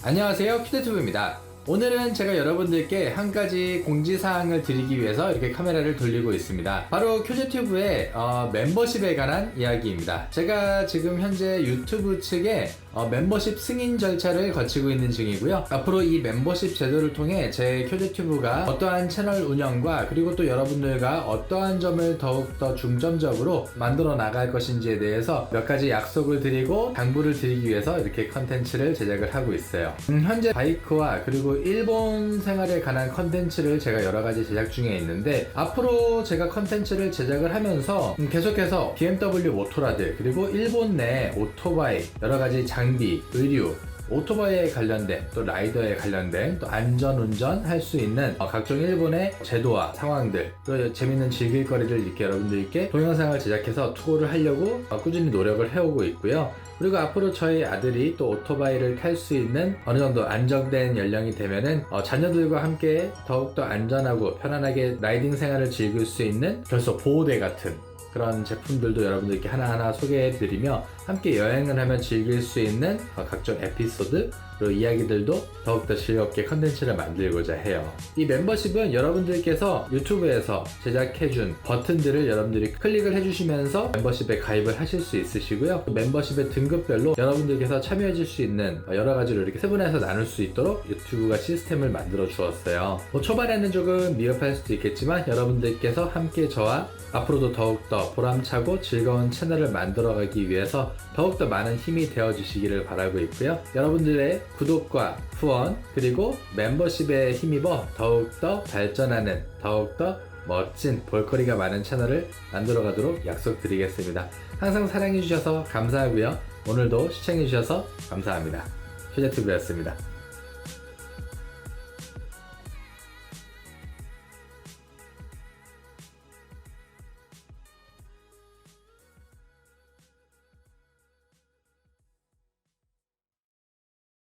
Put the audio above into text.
안녕하세요, 큐대튜브입니다. 오늘은 제가 여러분들께 한 가지 공지사항을 드리기 위해서 이렇게 카메라를 돌리고 있습니다. 바로 큐대튜브의 멤버십에 관한 이야기입니다. 제가 지금 현재 유튜브 측에 멤버십 승인 절차를 거치고 있는 중이고요. 앞으로 이 멤버십 제도를 통해 제 큐대튜브가 어떠한 채널 운영과 그리고 또 여러분들과 어떠한 점을 더욱더 중점적으로 만들어 나갈 것인지에 대해서 몇 가지 약속을 드리고 당부를 드리기 위해서 이렇게 컨텐츠를 제작을 하고 있어요. 현재 바이크와 그리고 일본 생활에 관한 컨텐츠를 제가 여러 가지 제작 중에 있는데, 앞으로 제가 컨텐츠를 제작을 하면서 계속해서 BMW 모토라드 그리고 일본 내 오토바이 여러 가지 장비, 의류, 오토바이에 관련된 또 라이더에 관련된 또 안전운전 할 수 있는 각종 일본의 제도와 상황들, 또 재밌는 즐길거리를 이렇게 여러분들께 동영상을 제작해서 투고를 하려고 꾸준히 노력을 해오고 있고요. 그리고 앞으로 저희 아들이 또 오토바이를 탈 수 있는 어느 정도 안정된 연령이 되면은 자녀들과 함께 더욱더 안전하고 편안하게 라이딩 생활을 즐길 수 있는 결속 보호대 같은 그런 제품들도 여러분들께 하나하나 소개해드리며 함께 여행을 하면 즐길 수 있는 각종 에피소드 그리고 이야기들도 더욱더 즐겁게 컨텐츠를 만들고자 해요. 이 멤버십은 여러분들께서 유튜브에서 제작해준 버튼들을 여러분들이 클릭을 해주시면서 멤버십에 가입을 하실 수 있으시고요. 멤버십의 등급별로 여러분들께서 참여해 줄 수 있는 여러 가지로 이렇게 세분화해서 나눌 수 있도록 유튜브가 시스템을 만들어 주었어요. 초반에는 조금 미흡할 수도 있겠지만 여러분들께서 함께 저와 앞으로도 더욱더 보람차고 즐거운 채널을 만들어가기 위해서 더욱더 많은 힘이 되어 주시기를 바라고 있고요. 여러분들의 구독과 후원 그리고 멤버십에 힘입어 더욱더 발전하는, 더욱더 멋진 볼거리가 많은 채널을 만들어가도록 약속드리겠습니다. 항상 사랑해주셔서 감사하고요. 오늘도 시청해주셔서 감사합니다. 큐대튜브였습니다.